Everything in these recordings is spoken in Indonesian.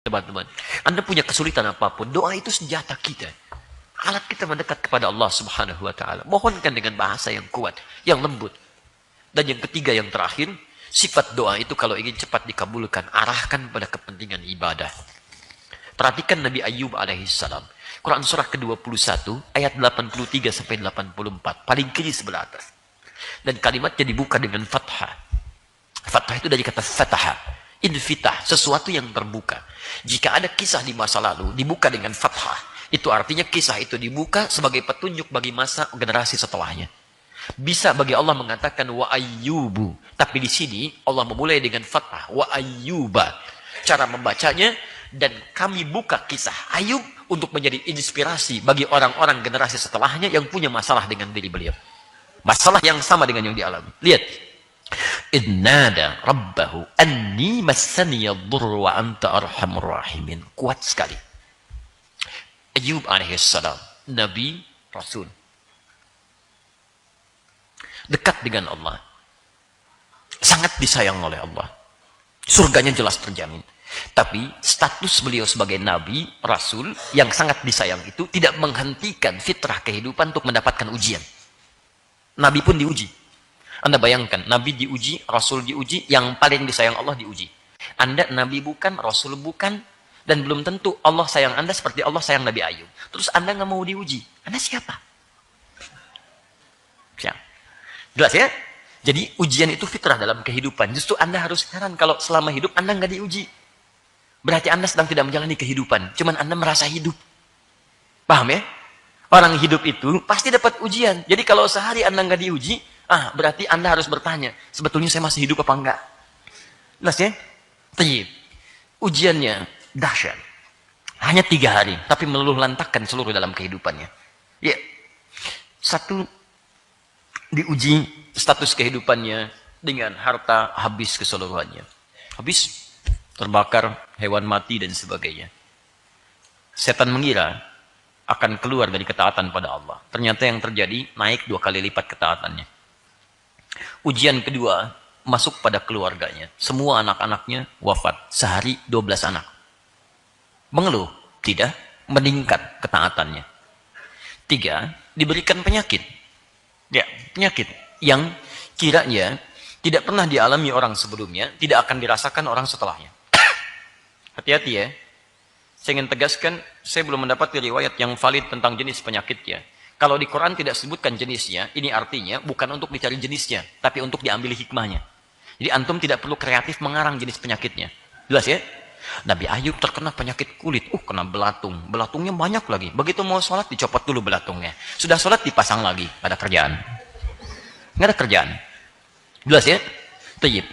Teman-teman, Anda punya kesulitan apapun, doa itu senjata kita. Alat kita mendekat kepada Allah Subhanahu wa taala. Mohonkan dengan bahasa yang kuat, yang lembut. Dan yang ketiga, yang terakhir, sifat doa itu kalau ingin cepat dikabulkan, arahkan pada kepentingan ibadah. Perhatikan Nabi Ayub alaihissalam. Quran surah ke-21 ayat 83 sampai 84, paling kiri sebelah atas. Dan kalimatnya dibuka dengan fathah. Fathah itu dari kata fataha, infitah, sesuatu yang terbuka. Jika ada kisah di masa lalu dibuka dengan fathah, itu artinya kisah itu dibuka sebagai petunjuk bagi masa generasi setelahnya. Bisa bagi Allah mengatakan wa ayyubu, tapi di sini Allah memulai dengan fathah wa ayyuba. Cara membacanya, dan kami buka kisah Ayub untuk menjadi inspirasi bagi orang-orang generasi setelahnya yang punya masalah dengan diri beliau. Masalah yang sama dengan yang dialami. Lihat. Idnada rabbahu anni massani yadhurru wa anta arhamur rahimin. Kuat sekali. Ayub alaihissalam, Nabi, Rasul. Dekat dengan Allah. Sangat disayang oleh Allah. Surganya jelas terjamin. Tapi status beliau sebagai Nabi, Rasul, yang sangat disayang itu tidak menghentikan fitrah kehidupan untuk mendapatkan ujian. Nabi pun diuji. Anda bayangkan, Nabi diuji, Rasul diuji, yang paling disayang Allah diuji. Anda Nabi bukan, Rasul bukan, dan belum tentu Allah sayang Anda seperti Allah sayang Nabi Ayub. Terus Anda nggak mau diuji. Anda siapa? Siapa? Jelas ya? Jadi ujian itu fitrah dalam kehidupan. Justru Anda harus heran kalau selama hidup Anda nggak diuji. Berarti Anda sedang tidak menjalani kehidupan. Cuman Anda merasa hidup. Paham ya? Orang hidup itu pasti dapat ujian. Jadi kalau sehari Anda nggak diuji, berarti Anda harus bertanya, sebetulnya saya masih hidup apa enggak? Jelas ya? Tayyib. Ujiannya dahsyat. Hanya 3 hari, tapi meluluh lantakkan seluruh dalam kehidupannya. Ya. Satu, diuji status kehidupannya dengan harta habis keseluruhannya. Habis, terbakar, hewan mati, dan sebagainya. Setan mengira akan keluar dari ketaatan pada Allah. Ternyata yang terjadi, naik 2 kali lipat ketaatannya. Ujian kedua, masuk pada keluarganya. Semua anak-anaknya wafat. Sehari 12 anak. Mengeluh? Tidak. Meningkat ketaatannya. 3, diberikan penyakit. Ya, penyakit yang kiranya tidak pernah dialami orang sebelumnya, tidak akan dirasakan orang setelahnya. Hati-hati ya. Saya ingin tegaskan, saya belum mendapat riwayat yang valid tentang jenis penyakitnya. Kalau di Quran tidak sebutkan jenisnya, ini artinya bukan untuk dicari jenisnya, tapi untuk diambil hikmahnya. Jadi antum tidak perlu kreatif mengarang jenis penyakitnya. Jelas ya? Nabi Ayub terkena penyakit kulit, kena belatung. Belatungnya banyak lagi. Begitu mau sholat, dicopot dulu belatungnya. Sudah sholat, dipasang lagi. Ada kerjaan. Nggak ada kerjaan. Jelas ya?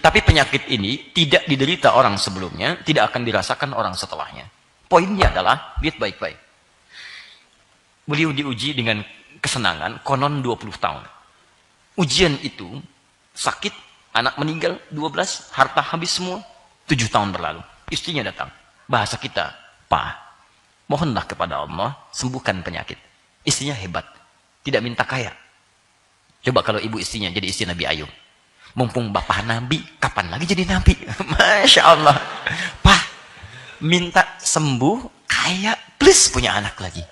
Tapi penyakit ini tidak diderita orang sebelumnya, tidak akan dirasakan orang setelahnya. Poinnya adalah, lihat baik-baik. Beliau diuji dengan kesenangan, konon 20 tahun. Ujian itu, sakit, anak meninggal, 12, harta habis semua, 7 tahun berlalu. Istrinya datang. Bahasa kita, Pak, mohonlah kepada Allah, sembuhkan penyakit. Istrinya hebat, tidak minta kaya. Coba kalau ibu istrinya jadi istri Nabi Ayub. Mumpung bapak Nabi, kapan lagi jadi Nabi? Masya Allah. Pak, minta sembuh, kaya, plus punya anak lagi.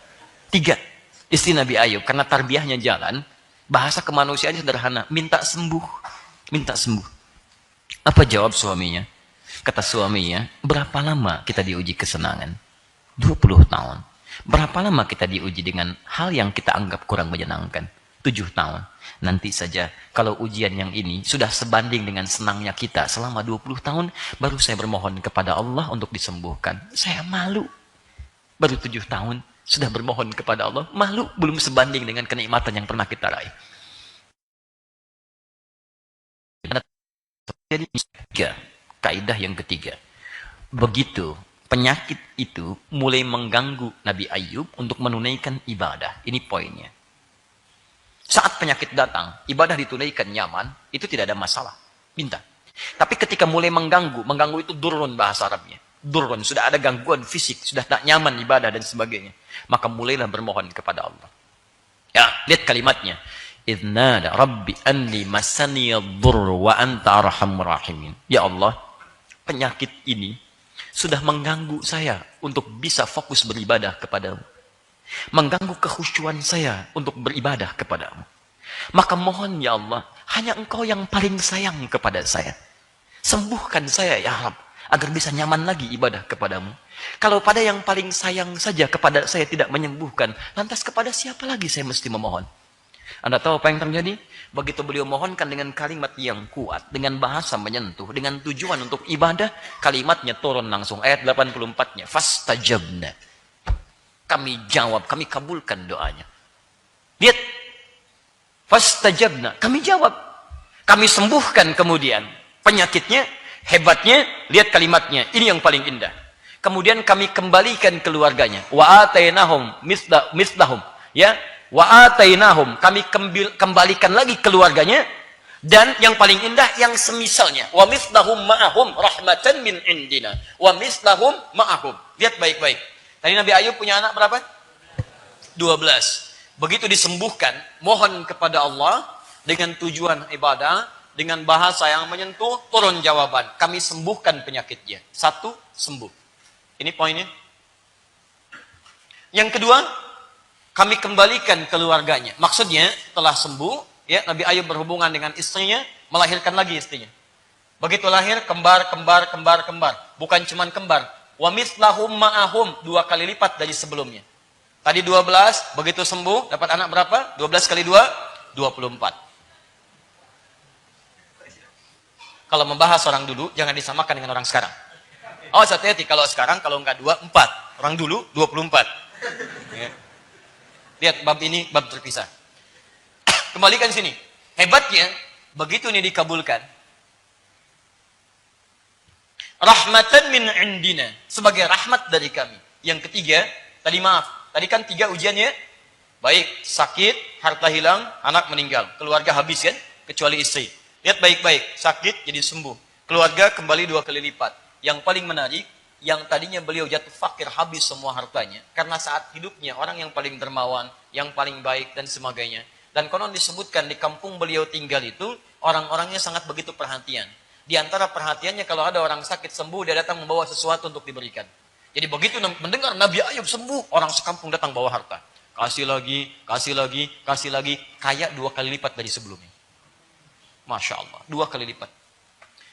3, istri Nabi Ayub, karena tarbiyahnya jalan, bahasa kemanusiaannya sederhana, minta sembuh, minta sembuh. Apa jawab suaminya? Kata suaminya, berapa lama kita diuji kesenangan? 20 tahun. Berapa lama kita diuji dengan hal yang kita anggap kurang menyenangkan? 7 tahun. Nanti saja, kalau ujian yang ini sudah sebanding dengan senangnya kita selama 20 tahun, baru saya bermohon kepada Allah untuk disembuhkan. Saya malu. Baru 7 tahun, sudah bermohon kepada Allah, malu, belum sebanding dengan kenikmatan yang pernah kita raih. Jadi, kaidah yang ketiga. Begitu penyakit itu mulai mengganggu Nabi Ayub untuk menunaikan ibadah. Ini poinnya. Saat penyakit datang, ibadah ditunaikan nyaman, itu tidak ada masalah. Minta. Tapi ketika mulai mengganggu itu durun bahasa Arabnya. Durun, sudah ada gangguan fisik, sudah tak nyaman ibadah dan sebagainya. Maka mulailah bermohon kepada Allah. Ya, lihat kalimatnya. Idnada Rabbi anni masani yadhurru wa anta arhamur rahimin. Ya Allah, penyakit ini sudah mengganggu saya untuk bisa fokus beribadah kepadamu. Mengganggu kekhusyuan saya untuk beribadah kepadamu. Maka mohon ya Allah, hanya Engkau yang paling sayang kepada saya. Sembuhkan saya ya Rabb, agar bisa nyaman lagi ibadah kepadamu. Kalau pada yang paling sayang saja kepada saya tidak menyembuhkan, lantas kepada siapa lagi saya mesti memohon? Anda tahu apa yang terjadi? Begitu beliau mohonkan dengan kalimat yang kuat, dengan bahasa menyentuh, dengan tujuan untuk ibadah, kalimatnya turun langsung. Ayat 84-nya. Fastajabna. Kami jawab, kami kabulkan doanya. Lihat. Fastajabna. Kami jawab. Kami sembuhkan kemudian. Penyakitnya, hebatnya, lihat kalimatnya. Ini yang paling indah. Kemudian kami kembalikan keluarganya. Wa atainahum mislahum. Ya. Wa atainahum. Kami kembalikan lagi keluarganya. Dan yang paling indah, yang semisalnya. Wa mislahum ma'ahum rahmatan min indina. Wa mislahum ma'ahum. Lihat baik-baik. Tadi Nabi Ayub punya anak berapa? 12. Begitu disembuhkan, mohon kepada Allah dengan tujuan ibadah, dengan bahasa yang menyentuh, turun jawaban. Kami sembuhkan penyakitnya. 1, sembuh. Ini poinnya. Yang kedua, kami kembalikan keluarganya. Maksudnya, setelah sembuh, ya Nabi Ayub berhubungan dengan istrinya, melahirkan lagi istrinya. Begitu lahir, kembar. Bukan cuma kembar. Wa mislahum ma'ahum, 2 kali lipat dari sebelumnya. Tadi 12, begitu sembuh, dapat anak berapa? 12 kali 2, 24. Kalau membahas orang dulu, jangan disamakan dengan orang sekarang. Oh, hati-hati, kalau sekarang, kalau enggak 2, 4. Orang dulu, 24. Ya. Lihat, bab ini, bab terpisah. Kembalikan sini. Hebatnya, begitu ini dikabulkan. Rahmatan min indina. Sebagai rahmat dari kami. Yang ketiga, tadi maaf. Tadi kan 3 ujiannya. Baik, sakit, harta hilang, anak meninggal. Keluarga habis kan? Kecuali istri. Lihat baik-baik. Sakit jadi sembuh. Keluarga kembali 2 kali lipat. Yang paling menarik, yang tadinya beliau jatuh fakir, habis semua hartanya. Karena saat hidupnya, orang yang paling dermawan, yang paling baik, dan sebagainya. Dan konon disebutkan di kampung beliau tinggal itu, orang-orangnya sangat begitu perhatian. Di antara perhatiannya, kalau ada orang sakit sembuh, dia datang membawa sesuatu untuk diberikan. Jadi begitu mendengar Nabi Ayub sembuh, orang sekampung datang bawa harta. Kasih lagi. Kayak 2 kali lipat dari sebelumnya. Masya Allah, 2 kali lipat.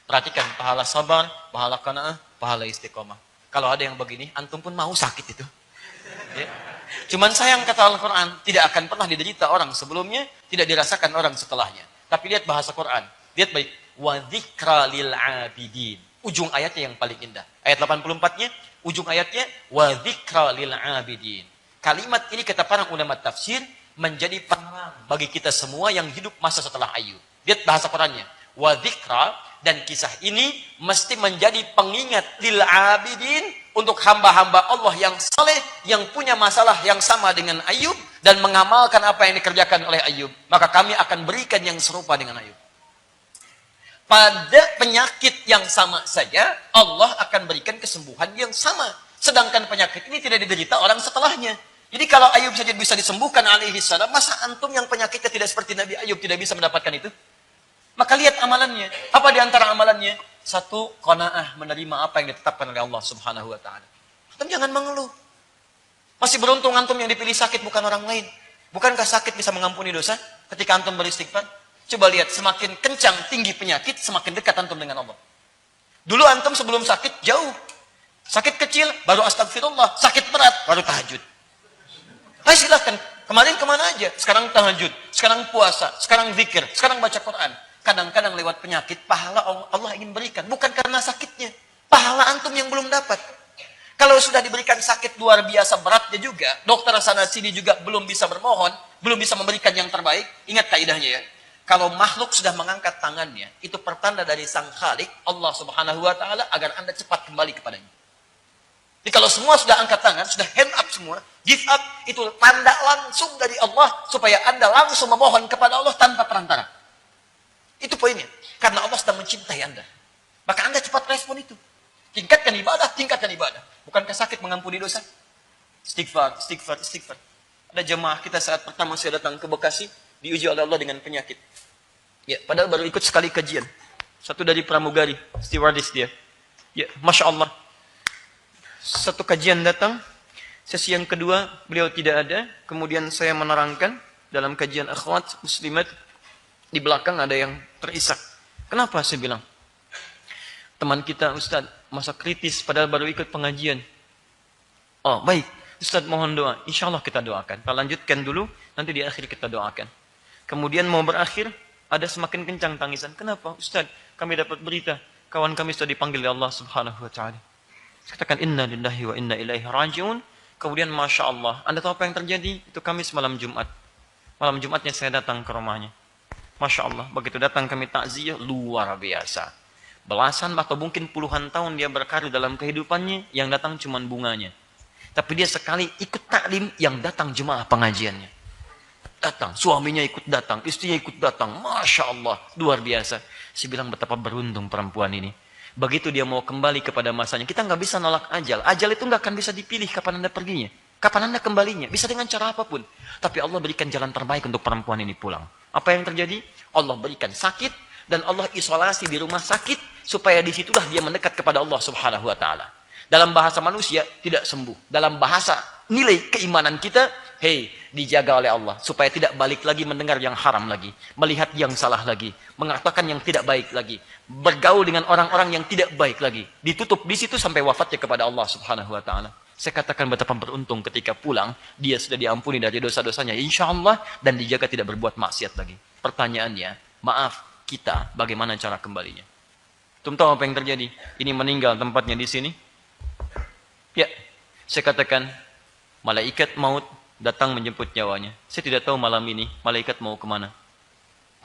Perhatikan, pahala sabar, pahala qanaah, pahala istiqomah. Kalau ada yang begini, antum pun mau sakit itu. Ya. Cuman sayang kata Al-Quran, tidak akan pernah diderita orang sebelumnya, tidak dirasakan orang setelahnya. Tapi lihat bahasa Quran, lihat baik. Wa dzikra lil abidin. Ujung ayatnya yang paling indah. Ayat 84-nya, ujung ayatnya, wa dzikra lil abidin. Kalimat ini kata para ulama tafsir, menjadi penerang bagi kita semua yang hidup masa setelah Ayub. Lihat bahasa Qurannya. Wa dzikra, dan kisah ini mesti menjadi pengingat lil abidin, untuk hamba-hamba Allah yang saleh, yang punya masalah yang sama dengan Ayub, dan mengamalkan apa yang dikerjakan oleh Ayub. Maka kami akan berikan yang serupa dengan Ayub. Pada penyakit yang sama saja, Allah akan berikan kesembuhan yang sama. Sedangkan penyakit ini tidak diderita orang setelahnya. Jadi kalau Ayub saja bisa disembuhkan alaihi salam, masa antum yang penyakitnya tidak seperti Nabi Ayub tidak bisa mendapatkan itu? Maka lihat amalannya. Apa di antara amalannya? 1, qanaah, menerima apa yang ditetapkan oleh Allah Subhanahu wa taala. Antum jangan mengeluh. Masih beruntung antum yang dipilih sakit bukan orang lain. Bukankah sakit bisa mengampuni dosa ketika antum beristighfar? Coba lihat, semakin kencang tinggi penyakit, semakin dekat antum dengan Allah. Dulu antum sebelum sakit jauh. Sakit kecil baru astagfirullah, sakit berat baru tahajud. Ayo silahkan, kemarin kemana aja? Sekarang tahajud, sekarang puasa, sekarang zikir, sekarang baca Quran. Kadang-kadang lewat penyakit, pahala Allah ingin berikan. Bukan karena sakitnya. Pahala antum yang belum dapat. Kalau sudah diberikan sakit luar biasa beratnya juga, dokter sana sini juga belum bisa bermohon, belum bisa memberikan yang terbaik. Ingat kaidahnya ya. Kalau makhluk sudah mengangkat tangannya, itu pertanda dari Sang Khalik, Allah Subhanahu wa taala, agar Anda cepat kembali kepadanya. Jadi kalau semua sudah angkat tangan, sudah hand up semua, give up, itu tanda langsung dari Allah supaya Anda langsung memohon kepada Allah tanpa perantara. Itu poinnya. Karena Allah sedang mencintai Anda. Maka Anda cepat respon itu. Tingkatkan ibadah, tingkatkan ibadah. Bukankah sakit mengampuni dosa? Istighfar. Ada jemaah kita saat pertama saya datang ke Bekasi, diuji oleh Allah dengan penyakit. Ya, padahal baru ikut sekali kajian. Satu dari pramugari, stewardess dia. Ya, Masya Allah. Satu kajian datang, sesi yang kedua beliau tidak ada, kemudian saya menerangkan dalam kajian akhwat muslimat, di belakang ada yang terisak. Kenapa saya bilang? Teman kita Ustaz, masa kritis padahal baru ikut pengajian. Oh baik, Ustaz mohon doa. Insya Allah kita doakan. Kita lanjutkan dulu, nanti di akhir kita doakan. Kemudian mau berakhir, ada semakin kencang tangisan. Kenapa Ustaz? Kami dapat berita, kawan kami sudah dipanggil oleh Allah Subhanahu Wa Taala. Saya katakan inna lillahi wa inna ilaihi rajiun. Kemudian Masya Allah, Anda tahu apa yang terjadi? Itu Kamis malam Jumat. Malam Jumatnya saya datang ke rumahnya. Masya Allah, begitu datang kami takziah, luar biasa. Belasan atau mungkin puluhan tahun dia berkarir dalam kehidupannya, yang datang cuma bunganya. Tapi dia sekali ikut taklim, yang datang jemaah pengajiannya. Datang, suaminya ikut datang, istrinya ikut datang. Masya Allah, luar biasa. Saya bilang betapa beruntung perempuan ini. Begitu dia mau kembali kepada masanya, kita nggak bisa nolak ajal. Ajal itu nggak akan bisa dipilih kapan Anda perginya. Kapan Anda kembalinya, bisa dengan cara apapun. Tapi Allah berikan jalan terbaik untuk perempuan ini pulang. Apa yang terjadi? Allah berikan sakit dan Allah isolasi di rumah sakit supaya disitulah dia mendekat kepada Allah Subhanahu Wa Taala. Dalam bahasa manusia tidak sembuh. Dalam bahasa nilai keimanan kita, hey, dijaga oleh Allah supaya tidak balik lagi mendengar yang haram lagi, melihat yang salah lagi, mengatakan yang tidak baik lagi, bergaul dengan orang-orang yang tidak baik lagi. Ditutup di situ sampai wafatnya kepada Allah Subhanahu Wa Taala. Saya katakan betapa beruntung ketika pulang, dia sudah diampuni dari dosa-dosanya, insya Allah, dan dijaga tidak berbuat maksiat lagi. Pertanyaannya, maaf, kita bagaimana cara kembalinya? Tahu apa yang terjadi? Ini meninggal tempatnya di sini. Ya, saya katakan, malaikat maut datang menjemput nyawanya. Saya tidak tahu malam ini, malaikat mau kemana.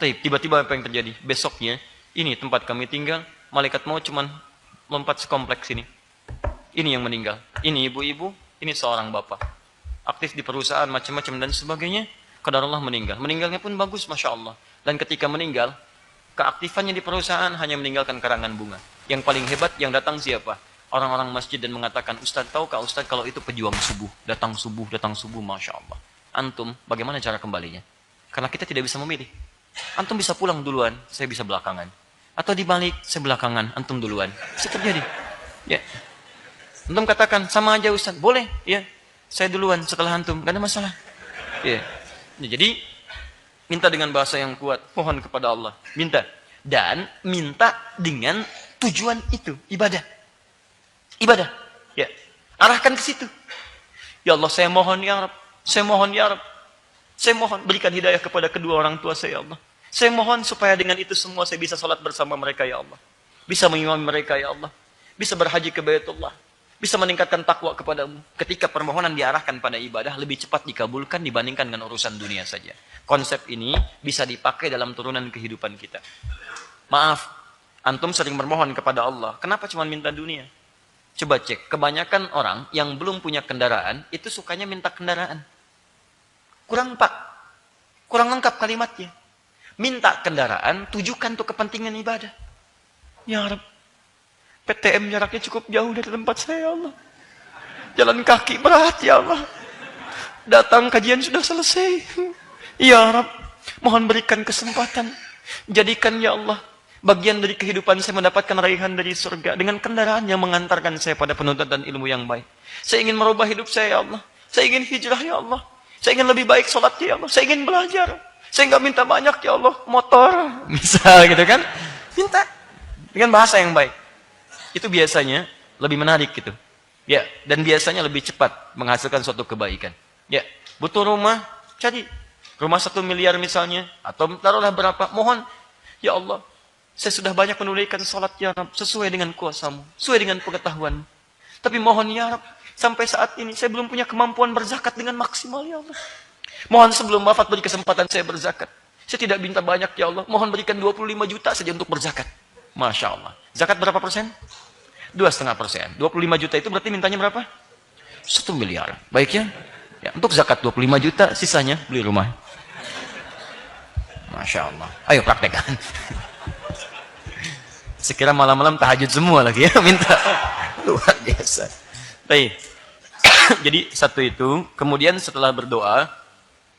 Tiba-tiba apa yang terjadi? Besoknya, ini tempat kami tinggal, malaikat maut cuman lompat sekompleks ini. Ini yang meninggal. Ini ibu-ibu, ini seorang bapak. Aktif di perusahaan, macam-macam dan sebagainya. Qadarullah meninggal. Meninggalnya pun bagus, Masya Allah. Dan ketika meninggal, keaktifannya di perusahaan hanya meninggalkan karangan bunga. Yang paling hebat yang datang siapa? Orang-orang masjid dan mengatakan, Ustaz, tahukah Ustaz kalau itu pejuang subuh. Datang subuh, Masya Allah. Antum, bagaimana cara kembalinya? Karena kita tidak bisa memilih. Antum bisa pulang duluan, saya bisa belakangan. Atau dibalik, saya belakangan, antum duluan. Bisa terjadi. Ya. Antum katakan, sama aja Ustaz. Boleh, ya. Saya duluan setelah antum, gak ada masalah. Ya. Jadi, minta dengan bahasa yang kuat. Mohon kepada Allah. Minta. Dan minta dengan tujuan itu. Ibadah. Ibadah. Ya. Arahkan ke situ. Ya Allah, saya mohon ya Rabb. Saya mohon ya Rabb. Saya mohon berikan hidayah kepada kedua orang tua saya, ya Allah. Saya mohon supaya dengan itu semua saya bisa salat bersama mereka, ya Allah. Bisa mengimami mereka, ya Allah. Bisa berhaji ke Baitullah. Bisa meningkatkan takwa kepadamu. Ketika permohonan diarahkan pada ibadah, lebih cepat dikabulkan dibandingkan dengan urusan dunia saja. Konsep ini bisa dipakai dalam turunan kehidupan kita. Maaf, antum sering bermohon kepada Allah. Kenapa cuma minta dunia? Coba cek, kebanyakan orang yang belum punya kendaraan, itu sukanya minta kendaraan. Kurang lengkap kalimatnya. Minta kendaraan, tujukan untuk kepentingan ibadah. Ya Rabb, PTM jaraknya cukup jauh dari tempat saya, ya Allah. Jalan kaki berat, ya Allah. Datang kajian sudah selesai. Ya Rabb, mohon berikan kesempatan. Jadikan, ya Allah, bagian dari kehidupan saya mendapatkan raihan dari surga. Dengan kendaraan yang mengantarkan saya pada penuntutan ilmu yang baik. Saya ingin merubah hidup saya, ya Allah. Saya ingin hijrah, ya Allah. Saya ingin lebih baik sholat, ya Allah. Saya ingin belajar. Saya nggak minta banyak, ya Allah. Motor. Misal gitu kan. Minta. Dengan bahasa yang baik. Itu biasanya lebih menarik gitu. Ya, dan biasanya lebih cepat menghasilkan suatu kebaikan. Ya, butuh rumah, cari rumah 1 miliar misalnya. Atau taruhlah berapa. Mohon, ya Allah. Saya sudah banyak menunaikan sholat, ya Rabb. Sesuai dengan kuasamu. Sesuai dengan pengetahuanmu. Tapi mohon, ya Rabb. Sampai saat ini saya belum punya kemampuan berzakat dengan maksimal, ya Allah. Mohon sebelum wafat beri kesempatan saya berzakat. Saya tidak minta banyak, ya Allah. Mohon berikan 25 juta saja untuk berzakat. Masya Allah. Zakat berapa persen? 2,5%. 25 juta itu berarti mintanya berapa? 1 miliar. Baik ya? Ya, untuk zakat 25 juta, sisanya beli rumah. Masya Allah. Ayo praktekkan. Sekira malam-malam tahajud semua lagi ya. Minta. Luar biasa. Baik. Jadi satu itu, kemudian setelah berdoa,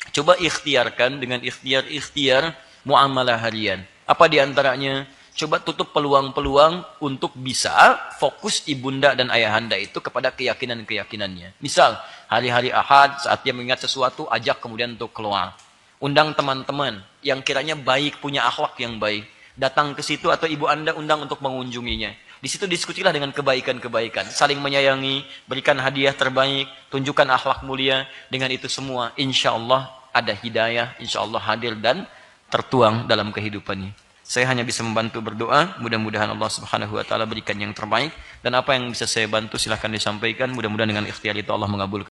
coba ikhtiarkan dengan ikhtiar-ikhtiar muamalah harian. Apa diantaranya? Coba tutup peluang-peluang untuk bisa fokus ibunda dan ayahanda itu kepada keyakinan-keyakinannya. Misal, hari-hari Ahad saat dia mengingat sesuatu, ajak kemudian untuk keluar. Undang teman-teman yang kiranya baik, punya akhlak yang baik. Datang ke situ atau ibu anda undang untuk mengunjunginya. Di situ diskusilah dengan kebaikan-kebaikan. Saling menyayangi, berikan hadiah terbaik, tunjukkan akhlak mulia. Dengan itu semua, insya Allah ada hidayah, insya Allah hadir dan tertuang dalam kehidupannya. Saya hanya bisa membantu berdoa, mudah-mudahan Allah Subhanahu wa taala berikan yang terbaik, dan apa yang bisa saya bantu silahkan disampaikan, mudah-mudahan dengan ikhtiar itu Allah mengabulkan.